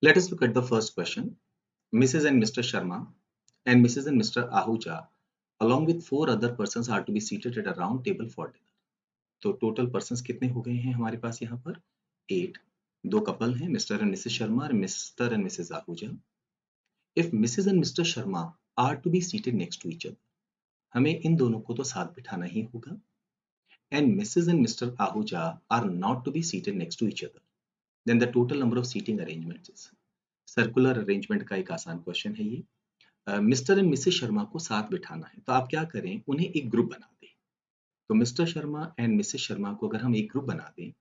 Let us look at the first question. Mrs. and Mr. Sharma and Mrs. and Mr. Ahuja, along with 4 other persons, are to be seated at a round table for dinner. तो total persons कितने हो गए हैं हमारे पास यहाँ पर 8. 2 couple हैं, mister and Mrs Sharma और Mr and Mrs Ahuja. If Mrs and Mr Sharma are to be seated next to each other, हमें इन दोनों को तो साथ बिठाना ही होगा. And Mrs and Mr Ahuja are not to be seated next to each other, then the total number of seating arrangements is. Circular arrangement का एक आसान क्वेश्चन है ये. मिस्टर एंड मिसेस शर्मा को साथ बिठाना है, तो आप क्या करें, उन्हें एक ग्रुप बना दें. तो mister Sharma and Mrs Sharma को अगर हम एक ग्रुप बना दें,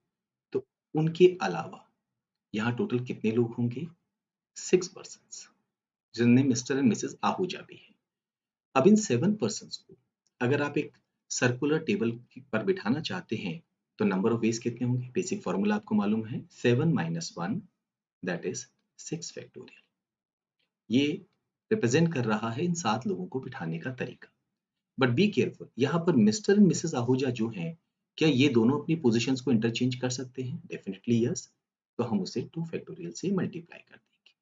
तो उनके अलावा यहाँ टोटल कितने लोग होंगे, 6 पर्सन्स, जिनमें मिस्टर एंड मिसेस आहूजा भी है. अब इन 7 पर्सन्स को अगर आप एक सर्कुलर टेबल पर बिठाना चाहते हैं, तो नंबर ऑफ वेज कितने होंगे. बेसिक फॉर्मूला आपको मालूम है, 7 - 1 दैट इज 6 फैक्टोरियल. ये रिप्रेजेंट कर रहा है इन 7 लोगों को बिठाने का तरीका. बट बी केयरफुल, यहाँ पर मिस्टर एंड मिसेस आहूजा जो हैं, क्या ये दोनों अपनी पोजीशंस को इंटरचेंज कर सकते हैं. Definitely yes. तो हम उसे 2 फैक्टोरियल से मल्टीप्लाई कर देंगे.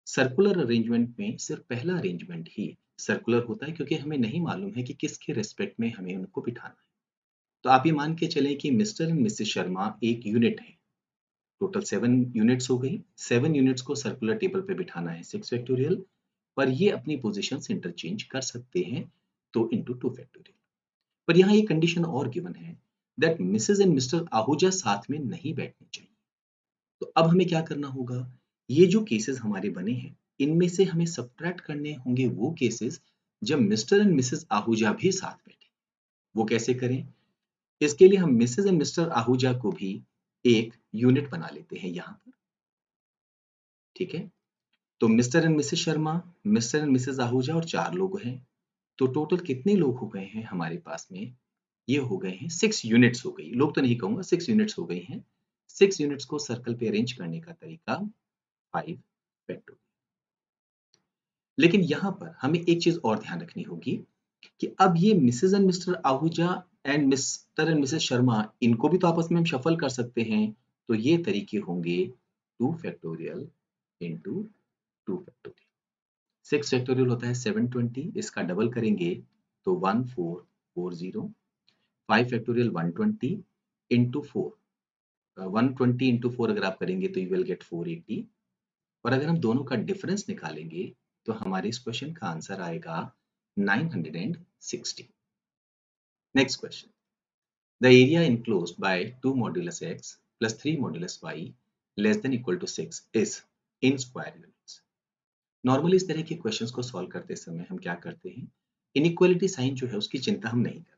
सर्कुलर अरेंजमेंट में सिर्फ पहला अरेंजमेंट ही सर्कुलर होता है, क्योंकि हमें नहीं मालूम है कि किसके रेस्पेक्ट में हमें उनको बिठाना है. तो आप ये मान के चलें कि मिस्टर एंड मिसेस शर्मा एक यूनिट है. टोटल 7 यूनिट्स हो गई. 7 यूनिट्स को सर्कुलर टेबल पे बिठाना है 6 फैक्टोरियल, पर ये अपनी पोजीशंस इंटरचेंज कर सकते हैं, तो इंटू 2 फैक्टोरियल. पर यहाँ एक कंडीशन और गिवन है, that Mrs and Mr Ahuja साथ में नहीं बैठने चाहिए. तो अब हमें क्या करना होगा, ये जो केसेस हमारे बने हैं, इनमें से हमें सब्ट्रैक्ट करने होंगे वो केसेस जब मिस्टर एंड मिसेस आहूजा भी साथ बैठे. वो कैसे करें, इसके लिए हम मिसेस एंड मिस्टर आहूजा को भी एक यूनिट बना लेते हैं यहाँ पर. ठीक है. तो mister and Mrs Sharma, mister and Mrs Ahuja और 4 लोग हैं. तो टोटल कितने लोग हो गए हैं हमारे पास में, ये हो गए हैं 6 यूनिट्स हो गई. लोग तो नहीं कहूंगा, 6 यूनिट्स हो गई हैं. 6 यूनिट्स को सर्कल पे अरेंज करने का तरीका 5 फैक्टोरियल. लेकिन यहाँ पर हमें एक चीज और ध्यान रखनी होगी कि अब ये Mrs and Mr Ahuja and mister and Mrs Sharma, इनको भी तो आपस में हम शफल कर सकते हैं. तो ये तरीके होंगे 2 फैक्टोरियल इंटू 2 फैक्टोरियल. 6 फैक्टोरियल होता है 720, इसका डबल करेंगे तो 1440. 5 फैक्टोरियल 120 इंटू 4, 120 इंटू 4 अगर आप करेंगे तो यू विल गेट 480. और अगर हम दोनों का डिफरेंस निकालेंगे तो हमारे इस क्वेश्चन का आंसर आएगा 960. Next question. The area enclosed by 2 modulus x plus 3 modulus y less than equal to 6 is in square units. Normally इस तरह के क्वेश्चंस को सॉल्व करते समय हम क्या करते हैं, इनइक्वालिटी साइन जो है उसकी चिंता हम नहीं करते.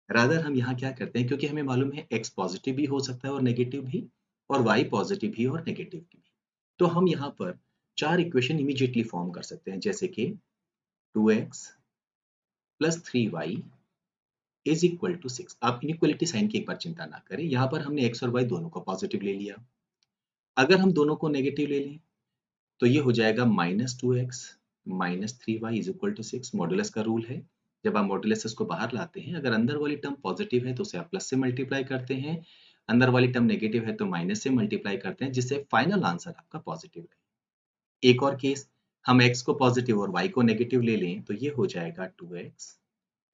रादर हम यहाँ क्या करते हैं, क्योंकि हमें मालूम है x पॉजिटिव भी हो सकता है और नेगेटिव भी, और y पॉजिटिव भी और नेगेटिव भी. तो हम यहाँ पर 4 इक्वेशन इमीडिएटली फॉर्म कर सकते हैं, जैसे कि 2x plus 3y is equal to 6. आप इनइक्वालिटी साइन की एक बार चिंता ना करें, यहाँ पर हमने x और y दोनों को पॉजिटिव ले लिया. अगर हम दोनों को नेगेटिव ले लें तो ये हो जाएगा -2x minus 3y is equal to 6. Modulus का रूल है, जब आप मॉडुलस को बाहर लाते हैं, अगर अंदर वाली टर्म पॉजिटिव है तो उसे आप प्लस से मल्टीप्लाई करते हैं, अंदर वाली टर्म नेगेटिव है तो माइनस से मल्टीप्लाई करते हैं, जिससे फाइनल आंसर आपका पॉजिटिव है. एक और केस, हम x को पॉजिटिव और y को नेगेटिव ले लें तो ये हो जाएगा 2x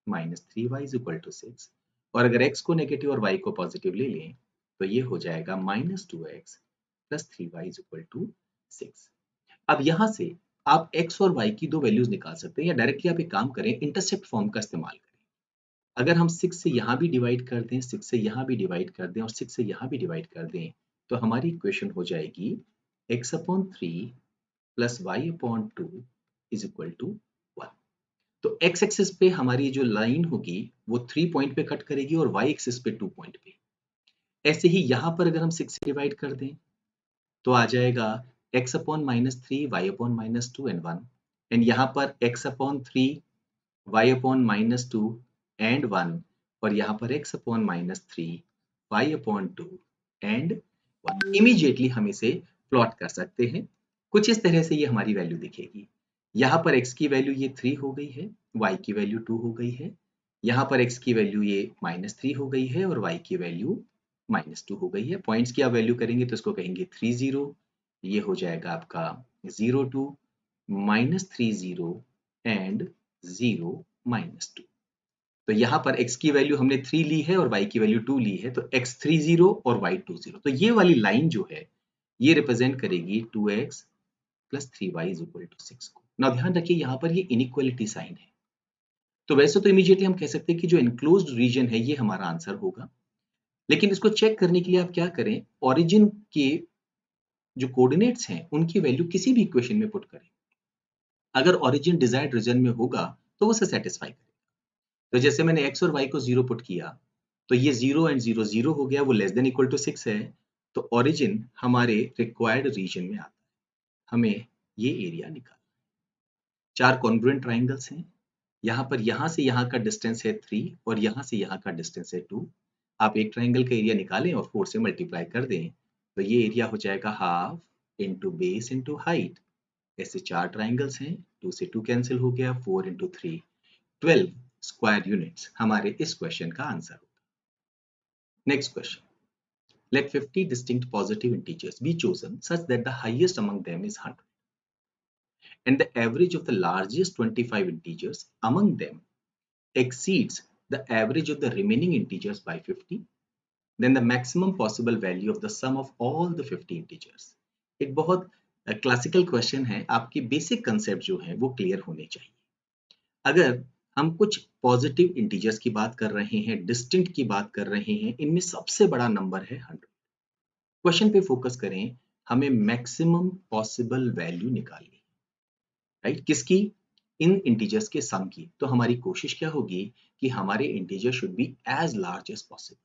minus 3y is equal to 6. और अगर x को नेगेटिव और y को पॉजिटिव ले लें तो ये हो जाएगा -2x plus 3y is equal to 6. अब यहाँ से आप x और y की 2 वैल्यूज निकाल सकते हैं, या डायरेक्टली आप एक काम करें, इंटरसेप्ट फॉर्म का इस्तेमाल करें. अगर हम 6 से यहाँ भी डिवाइड कर दें, 6 से यहाँ भी डिवाइड कर दें और 6 से यहाँ भी डिवाइड कर दें, तो हमारी इक्वेशन हो जाएगी x/3 plus y/2 is equal to 1. तो x एक्सिस पे हमारी जो लाइन होगी वो 3 पॉइंट पे कट करेगी और y एक्सिस पे 2 पॉइंट पे. ऐसे ही यहाँ पर अगर हम 6 से डिवाइड कर दें तो आ जाएगा x/-3 y/-2 एंड 1. एंड यहाँ पर x/3 y/-2 एंड 1, और यहाँ पर x/-3 y/2 एंड 1. इमीडिएटली हम इसे प्लॉट कर सकते हैं. कुछ इस तरह से ये हमारी वैल्यू दिखेगी. यहाँ पर x की वैल्यू ये 3 हो गई है, y की वैल्यू 2 हो गई है. यहाँ पर x की वैल्यू ये -3 हो गई है और y की वैल्यू -2 हो गई है. पॉइंट्स की आप वैल्यू करेंगे तो इसको कहेंगे 3 0, ये हो जाएगा आपका 0 2 -3 0 एंड 0 -2। तो यहाँ पर x की वैल्यू हमने 3 ली है और y की वैल्यू 2 ली है, तो x 3 0 और y 2 0। तो ये वाली लाइन जो है ये रिप्रेजेंट करेगी 2x + 3y = 6 को। ना ध्यान रखिए यहाँ पर ये इनइक्वालिटी साइन है। तो वैसे तो इमीडिएटली हम कह सकते हैं कि जो एनक्लोज्ड रीजन है ये हमारा आंसर होगा, लेकिन इसको चेक करने के लिए आप क्या करें, ओरिजिन के जो कोऑर्डिनेट्स हैं उनकी वैल्यू किसी भी इक्वेशन में पुट करें। अगर ओरिजिन डिजायर्ड रीजन में होगा तो उसे सेटिस्फाई करें। तो जैसे मैंने x और y को 0 पुट किया, तो ये 0 एंड 0 0 हो गया, वो लेस देन इक्वल टू 6 है, तो ओरिजिन हमारे रिक्वायर्ड रीजन में आता है। हमें ये एरिया निकालना है। 4 कॉन्ग्रुएंट ट्राइंगल्स हैं। यहाँ पर यहाँ से यहाँ का डिस्टेंस है 3 और यहाँ से यहाँ का डिस्टेंस है 2। आप एक ट्राइंगल का एरिया निकालें और 4 से मल्टीप्लाई कर दें, तो ये एरिया हो जाएगा half into base into height. ऐसे 4 ट्राइंगल्स हैं, 2 से 2 कैंसिल हो गया, 4 इंटू 3 12 स्क्वायर यूनिट्स हमारे इस क्वेश्चन का आंसर होगा। Next question, let 50 distinct positive integers be chosen such that the highest among them is 100 and the average of the largest 25 integers among them exceeds the average of the remaining integers by 50, then the maximum possible value of the sum of all the 50 integers। एक बहुत classical question है, आपके basic concept जो है वो clear होने चाहिए। अगर हम कुछ पॉजिटिव इंटीजर्स की बात कर रहे हैं, डिस्टिंक्ट की बात कर रहे हैं, इनमें सबसे बड़ा नंबर है 100। क्वेश्चन पे फोकस करें, हमें मैक्सिमम पॉसिबल वैल्यू निकालनी, राइट? किसकी? इन इंटीजर्स के सम की। तो हमारी कोशिश क्या होगी कि हमारे integer should be as large as possible.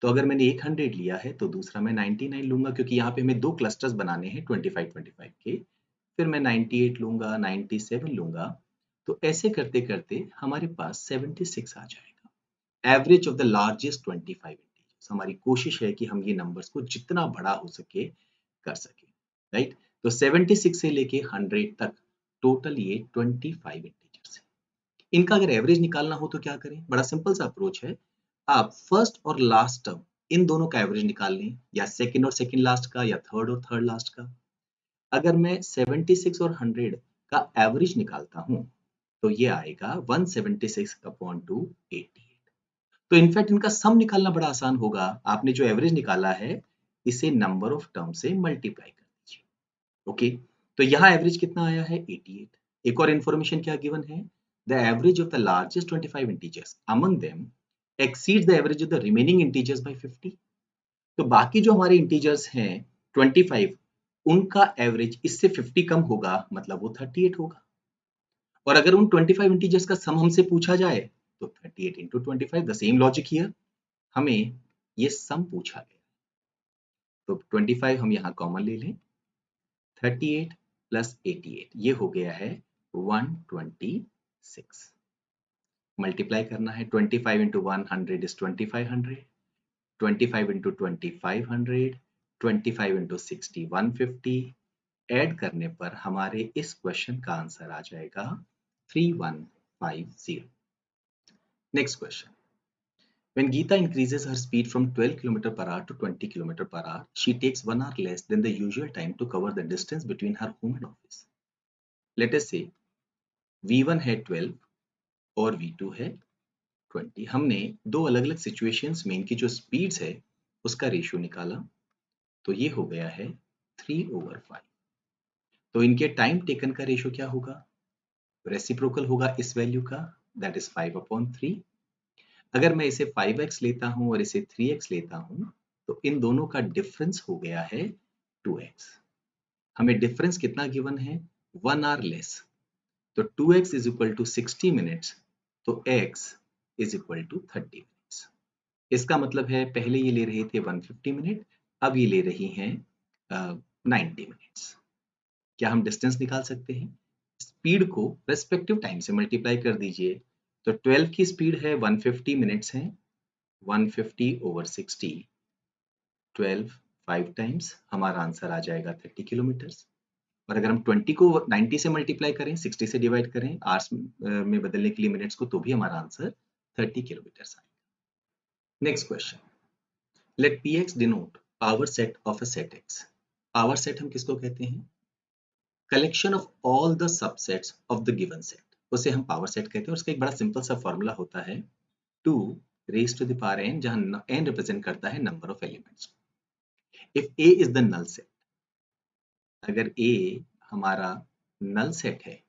तो अगर मैंने 100 लिया है तो दूसरा मैं 99 लूंगा, क्योंकि यहाँ पे हमें 2 क्लस्टर्स बनाने हैं 25-25 के। फिर मैं 98 लूंगा, 97 लूंगा। तो ऐसे करते करते हमारे पास 76 आ जाएगा। Average of the largest 25 integers. हमारी कोशिश है कि हम ये नंबर्स को जितना बड़ा हो सके कर सके, राइट? तो 76 से लेके 100 तक टोटल ये 25 इंटीजर्स है। इनका अगर एवरेज निकालना हो तो क्या करें? बड़ा सिंपल सा अप्रोच है। आप फर्स्ट और लास्ट टर्म इन दोनों का एवरेज निकाल लें, या सेकंड और सेकंड लास्ट का, या थर्ड और थर्ड लास्ट का। अगर मैं 76 और 100 का एवरेज निकालता हूं तो ये आएगा 176/2 88। तो इनफैक्ट इनका सम निकालना बड़ा आसान होगा। आपने जो एवरेज निकाला है इसे नंबर ऑफ टर्म से मल्टीप्लाई कर दीजिए। ओके, तो यहाँ एवरेज कितना आया है? 88। एक और इंफॉर्मेशन क्या गिवन है? The average of the largest 25 integers among them exceeds the average of the remaining integers by 50। तो बाकी जो हमारे इंटीजर्स हैं 25, उनका एवरेज इससे 50 कम होगा, मतलब वो 38 होगा। और अगर उन 25 इंटीजर्स का सम हमसे पूछा जाए तो 38 into 25, the same logic here. हमें ये सम पूछा गया, तो 25 हम यहाँ कॉमन ले लें, 38 + 88 ये हो गया है 126। मल्टीप्लाई करना है, 25 into 100 is 2500, 25 into 2500, 25 into 60 150। Add करने पर हमारे इस क्वेश्चन का आंसर आ जाएगा 3150। Next question, when Geeta increases her speed from 12 km/h to 20 km/h, she takes 1 hour less than the usual time to cover the distance between her home and office. Let us say V1 है 12 और V2 है 20। हमने दो अलग-अलग situations में इनकी जो speeds है उसका रेशियो निकाला, तो ये हो गया है 3/5। तो इनके टाइम टेकन का रेशियो क्या होगा? रेसिप्रोकल होगा इस वैल्यू का, दैट इज 5/3। अगर मैं इसे 5x लेता हूं और इसे 3x लेता हूं तो इन दोनों का डिफरेंस हो गया है 2x। हमें डिफरेंस कितना गिवन है? 1 आवर लेस। तो 2x = 60 मिनट्स, तो x = 30 मिनट्स। इसका मतलब है पहले ये ले रहे थे 150 मिनट, अब ये ले रही हैं 90 मिनट्स। क्या हम डिस्टेंस निकाल सकते हैं? स्पीड को रेस्पेक्टिव टाइम से मल्टीप्लाई कर दीजिए। तो 12 की स्पीड है 150 मिनट्स है, 150/60, 12 5 टाइम्स, हमारा आंसर आ जाएगा 30 किलोमीटर्स। और अगर हम 20 को 90 से मल्टीप्लाई करें, 60 से डिवाइड करें, आवर्स में बदलने के लिए मिनट्स को, तो भी हमारा आंसर 30 किलोमीटर्स आएगा। Next question, let px denote power set of a set x। Power set हम किसको कहते हैं? Collection of all the subsets of the given set, उसे हम पावर सेट कहते हैं। और उसका एक बड़ा सिंपल सा फॉर्मूला होता है 2 raise to the power n, जहां n रिप्रेजेंट करता है number of elements. If a is the null set, अगर a हमारा नल सेट है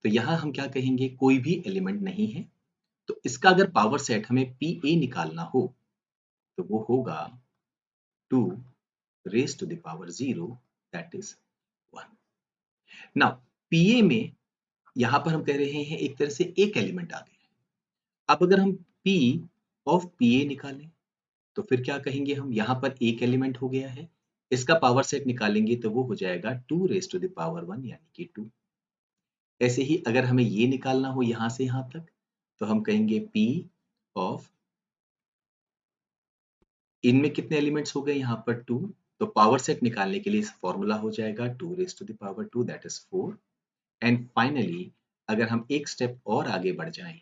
तो यहाँ हम क्या कहेंगे? कोई भी एलिमेंट नहीं है। तो इसका अगर पावर सेट हमें pa निकालना हो तो वो होगा 2 raise to the power 0, that is 1। Now pa में यहाँ पर हम कह रहे हैं एक तरह से एक एलिमेंट आ गया है। अब अगर हम p ऑफ pa निकालें तो फिर क्या कहेंगे हम? यहाँ पर एक एलिमेंट हो गया है, इसका पावर सेट निकालेंगे तो वो हो जाएगा 2 रेज़ टू द पावर 1 यानी कि 2। ऐसे ही अगर हमें ये निकालना हो यहाँ से यहाँ तक तो हम कहेंगे p ऑफ, इनमें कितने एलिमेंट्स हो गए? यहाँ पर 2, तो पावर सेट निकालने के लिए फॉर्मूला हो जाएगा 2 raise to the power 2, that is 4। And finally अगर हम एक स्टेप और आगे बढ़ जाएं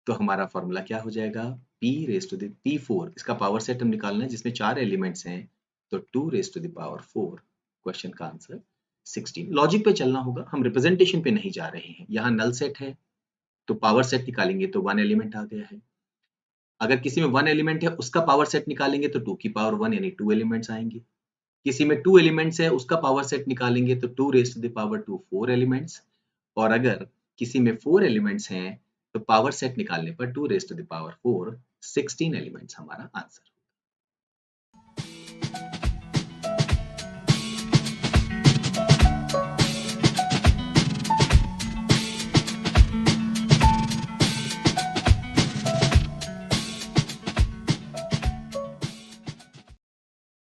तो हमारा फॉर्मूला क्या हो जाएगा? p rays to the p4, इसका पावर सेट हम निकालना है जिसमें 4 एलिमेंट्स हैं, तो 2 raise to the power 4। Question का आंसर 16। लॉजिक पे चलना होगा, हम रिप्रेजेंटेशन पे नहीं जा रहे हैं। यहाँ नल सेट है तो पावर सेट निकालेंगे तो 1 एलिमेंट आ गया है। अगर किसी में 1 एलिमेंट है उसका पावर सेट निकालेंगे तो 2 की पावर 1 यानी 2 एलिमेंट्स आएंगे। किसी में 2 एलिमेंट्स है उसका पावर सेट निकालेंगे तो 2 raise to the power 2 4 elements. और अगर किसी में 4 एलिमेंट्स हैं तो पावर सेट निकालने पर 2 raise to the power 4 16 elements हमारा आंसर।